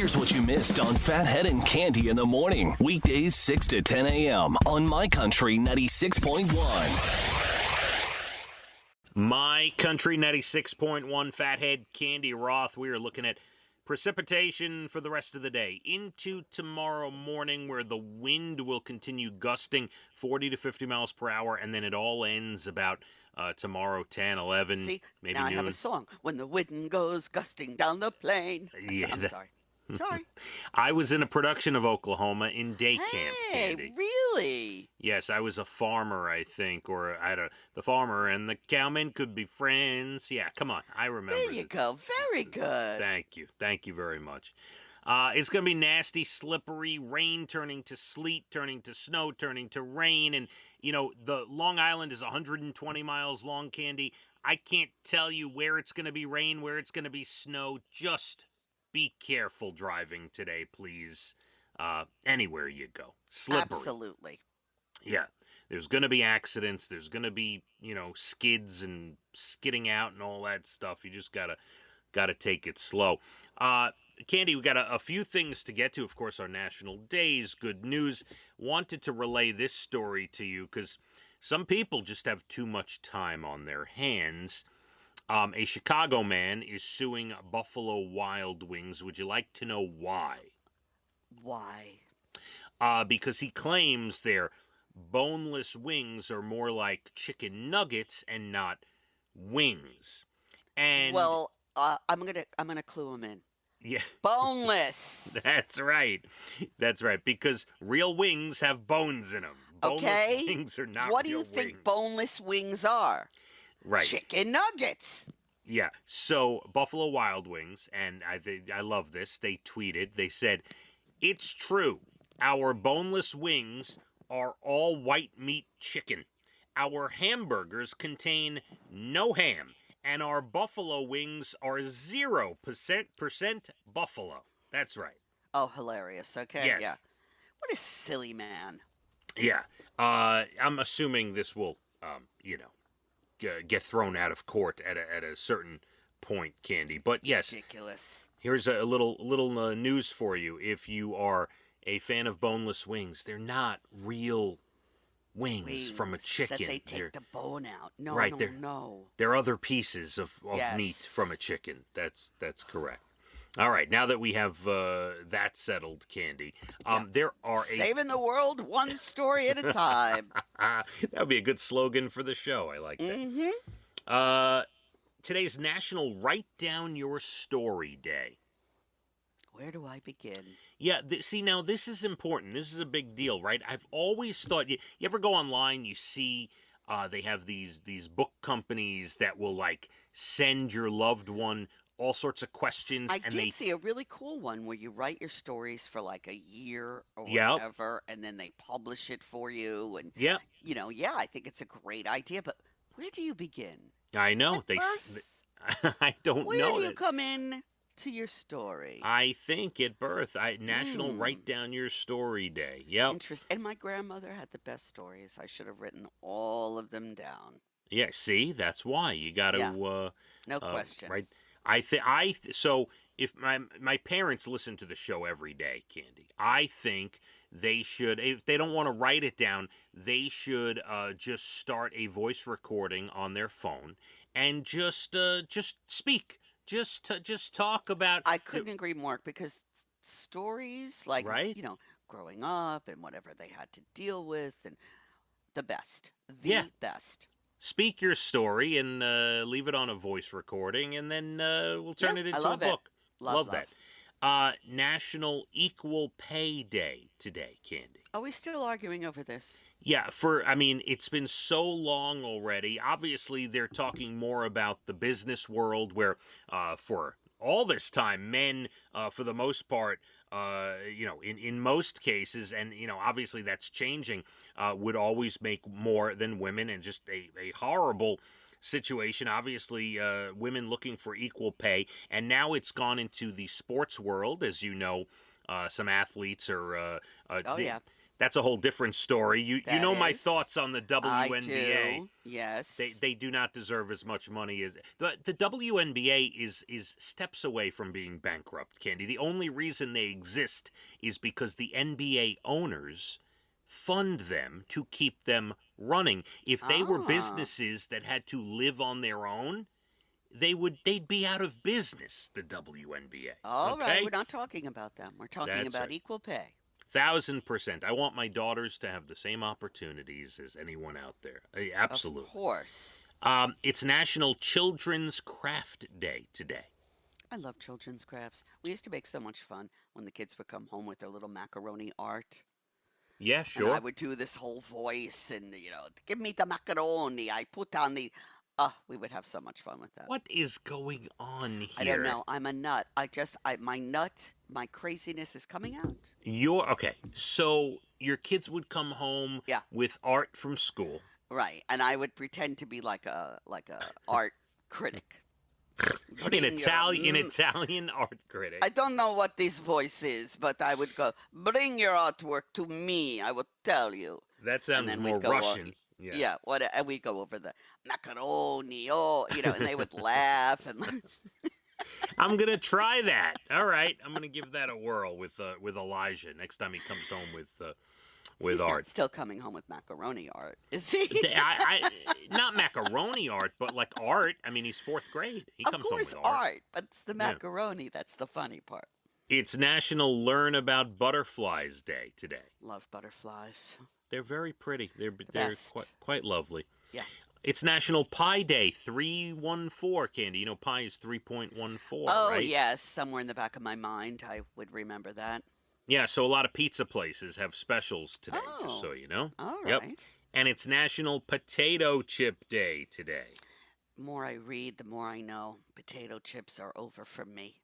Here's what you missed on Phathead and Cande in the morning. Weekdays 6 to 10 a.m. on My Country 96.1. My Country 96.1, Phathead, Cande, Roth. We are looking at precipitation for the rest of the day into tomorrow morning, where the wind will continue gusting 40 to 50 miles per hour, and then it all ends about tomorrow 10, 11, See, maybe now noon. I have a song. When the wind goes gusting down the plain. Yeah, I'm sorry. Sorry. I was in a production of Oklahoma in day camp, Hey, Cande. really? Yes, I was a farmer, I think, or the farmer and the cowman could be friends. Yeah, come on, I remember. There you go. Very good. Thank you very much. It's going to be nasty, slippery, rain turning to sleet, turning to snow, turning to rain, and, you know, the Long Island is 120 miles long, Cande. I can't tell you where it's going to be rain, where it's going to be snow. Just be careful driving today, please. Anywhere you go. Slippery. Absolutely. Yeah. There's going to be accidents. There's going to be, you know, skids and skidding out and all that stuff. You just got to take it slow. Cande, we got a few things to get to. Of course, our national days, good news. Wanted to relay this story to you because some people just have too much time on their hands. A Chicago man is suing Buffalo Wild Wings. Would you like to know why? Why? Because he claims their boneless wings are more like chicken nuggets and not wings. And Well, I'm gonna clue him in. yeah, Boneless. that's right. That's right. Because real wings have bones in them. Boneless Okay. wings are not What do real you think wings. boneless wings are? Right. Chicken nuggets. Yeah. So Buffalo Wild Wings, and I love this. They tweeted. They said, "It's true. Our boneless wings are all white meat chicken. Our hamburgers contain no ham, and our buffalo wings are 0% buffalo." That's right. Oh, hilarious. Okay. Yes. Yeah. What a silly man. Yeah. I'm assuming this will, get thrown out of court at a certain point, Cande. But yes, Ridiculous. here's a little news for you. If you are a fan of boneless wings, they're not real wings from a chicken. That they take the bone out. No, Right, no, no. they're other pieces of Yes. meat from a chicken. That's correct. All right, now that we have that settled, Cande, there are Saving the world one story at a time. that would be a good slogan for the show. I like that. Today's National Write Down Your Story Day. Where do I begin? Yeah, see, now this is important. This is a big deal, right? I've always thought, you ever go online, you see they have these book companies that will, like, send your loved one all sorts of questions. I and did see a really cool one where you write your stories for like a year or Yep. whatever, and then they publish it for you. And, Yeah, I think it's a great idea, but where do you begin? I know. At birth? I don't Where know do you that. come in to your story? I think at birth, National Write Down Your Story Day. Yep. And my grandmother had the best stories. I should have written all of them down. Yeah. See, that's why you got to. Yeah. No question. Right. So if my parents listen to the show every day, Cande, I think they should, if they don't want to write it down, they should just start a voice recording on their phone and just speak, just talk about. I couldn't agree more, because stories like, Right? growing up and whatever they had to deal with, and the best. Yeah. Best. Speak your story and leave it on a voice recording, and then we'll turn it I into a love it. book. Love that. National Equal Pay Day today, Cande. Are we still arguing over this? Yeah, it's been so long already. Obviously, they're talking more about the business world, where for all this time, men, for the most part, in most cases, and, obviously that's changing, would always make more than women, and just a horrible situation. Obviously, women looking for equal pay, and now it's gone into the sports world. As you know, some athletes are That's a whole different story. You That know my is. thoughts on the WNBA. I do. Yes. They do not deserve as much money as the WNBA is steps away from being bankrupt, Candy. The only reason they exist is because the NBA owners fund them to keep them running. If they were businesses that had to live on their own, they'd be out of business, the WNBA. All okay? right, we're not talking about them. We're talking That's about right. equal pay. 1,000%. I want my daughters to have the same opportunities as anyone out there. Absolutely. Of course. It's National Children's Craft Day today. I love children's crafts. We used to make so much fun when the kids would come home with their little macaroni art. Yeah, sure. And I would do this whole voice and, give me the macaroni. I put on the... we would have so much fun with that. What is going on here? I don't know. I'm a nut. My craziness is coming out. Okay. So your kids would come home with art from school. Right. And I would pretend to be like a art critic. An Italian art critic. I don't know what this voice is, but I would go, bring your artwork to me, I will tell you. That sounds more Russian. Yeah, and we'd go over the macaroni, and they would laugh. And I'm going to try that. All right. I'm going to give that a whirl with Elijah next time he comes home with He's art. Not still coming home with macaroni art, is he? Not macaroni art, but like art. I mean, he's fourth grade. He comes home with art, but it's the macaroni that's the funny part. It's National Learn About Butterflies Day today. Love butterflies. They're very pretty. They're quite lovely. Yeah. It's National Pi Day, 314, Candy. You know, pi is 3.14, right? Oh, right? yes. Somewhere in the back of my mind, I would remember that. Yeah, so a lot of pizza places have specials today, just so you know. All right. Yep. And it's National Potato Chip Day today. The more I read, the more I know. Potato chips are over for me.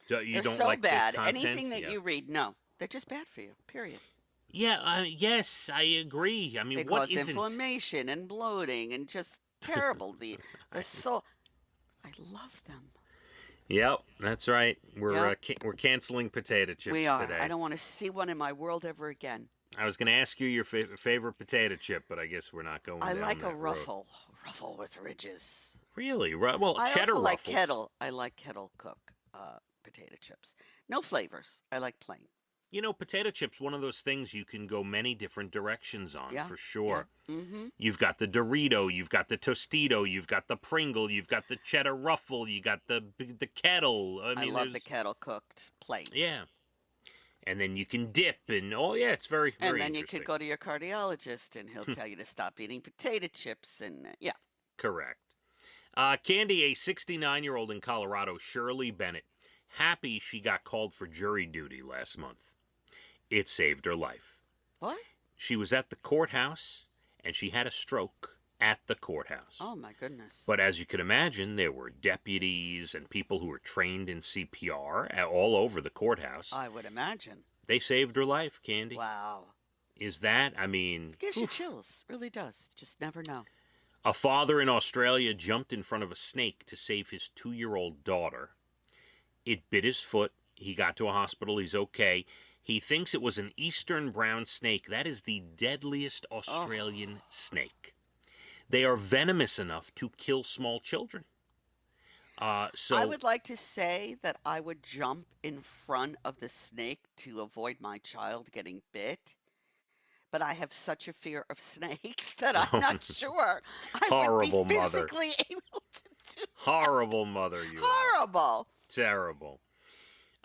They're don't so like bad. The content? Anything that you read, no. They're just bad for you, period. Yeah, yes, I agree. I mean, they what cause inflammation and bloating and just terrible. the so, I love them. Yep, that's right. We're canceling potato chips we are. today. I don't want to see one in my world ever again. I was going to ask you your favorite potato chip, but I guess we're not going down that road. I like a ruffle with ridges. Really? Well, I cheddar also like ruffles. kettle. I like kettle cook potato chips. No flavors. I like plain. You know, potato chips, one of those things you can go many different directions on, for sure. Yeah. Mm-hmm. You've got the Dorito, you've got the Tostito, you've got the Pringle, you've got the cheddar ruffle, you got the kettle. I love the kettle cooked plain. Yeah. And then you can dip, and it's very, very And then you interesting. could go to your cardiologist, and he'll tell you to stop eating potato chips, and Correct. Candy, a 69-year-old in Colorado, Shirley Bennett, happy she got called for jury duty last month. It saved her life. What? She was at the courthouse, and she had a stroke at the courthouse. Oh, my goodness. But as you can imagine, there were deputies and people who were trained in CPR all over the courthouse. I would imagine. They saved her life, Candy. Wow. Is that, I mean... It gives you chills. Really does. Just never know. A father in Australia jumped in front of a snake to save his 2-year-old daughter. It bit his foot. He got to a hospital. He's okay. He thinks it was an eastern brown snake. That is the deadliest Australian snake. They are venomous enough to kill small children. So I would like to say that I would jump in front of the snake to avoid my child getting bit. But I have such a fear of snakes that I'm not sure I would be physically able to do. Horrible mother you are. Horrible. Terrible.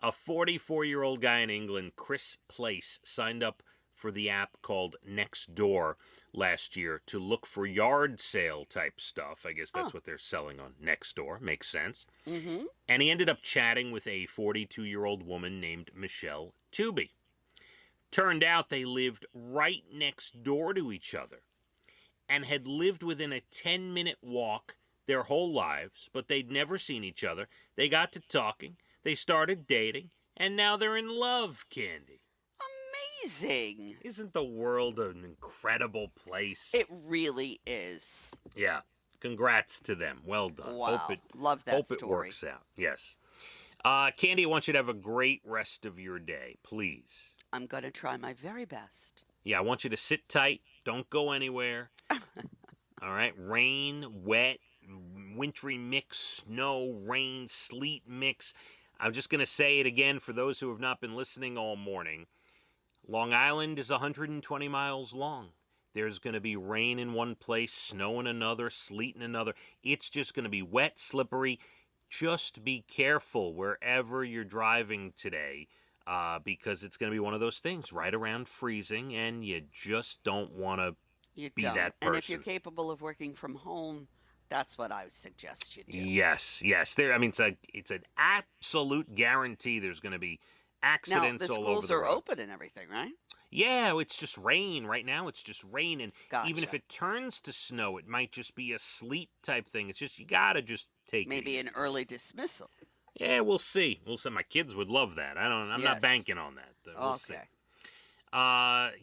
A 44-year-old guy in England, Chris Place, signed up for the app called Nextdoor last year to look for yard sale type stuff. I guess that's what they're selling on Nextdoor. Makes sense. Mm-hmm. And he ended up chatting with a 42-year-old woman named Michelle Tooby. Turned out they lived right next door to each other and had lived within a 10-minute walk their whole lives, but they'd never seen each other. They got to talking. They started dating, and now they're in love, Candy. Amazing. Isn't the world an incredible place? It really is. Yeah. Congrats to them. Well done. Wow. Love that hope story. It works out. Yes. Candy, I want you to have a great rest of your day, please. I'm going to try my very best. Yeah, I want you to sit tight. Don't go anywhere. All right? Rain, wet, wintry mix, snow, rain, sleet mix. I'm just going to say it again for those who have not been listening all morning. Long Island is 120 miles long. There's going to be rain in one place, snow in another, sleet in another. It's just going to be wet, slippery. Just be careful wherever you're driving today because it's going to be one of those things right around freezing, and you just don't want to be that person. And if you're capable of working from home, that's what I would suggest you do. Yes. I mean, it's an absolute guarantee there's going to be accidents all over the road. Now, the schools are open and everything, right? Yeah, it's just rain. Right now, it's just rain. And Gotcha. even if it turns to snow, it might just be a sleet type thing. It's just, you got to just take Maybe it easy. an early dismissal. Yeah, we'll see. My kids would love that. I'm not banking on that. We'll see.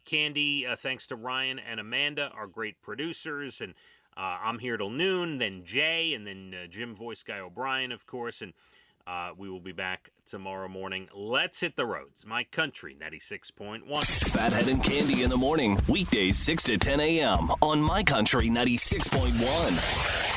Candy, thanks to Ryan and Amanda, our great producers. And I'm here till noon, then Jay, and then Jim Voice Guy O'Brien, of course. And we will be back tomorrow morning. Let's hit the roads. My Country 96.1. Phathead and Cande in the morning. Weekdays 6 to 10 a.m. on My Country 96.1.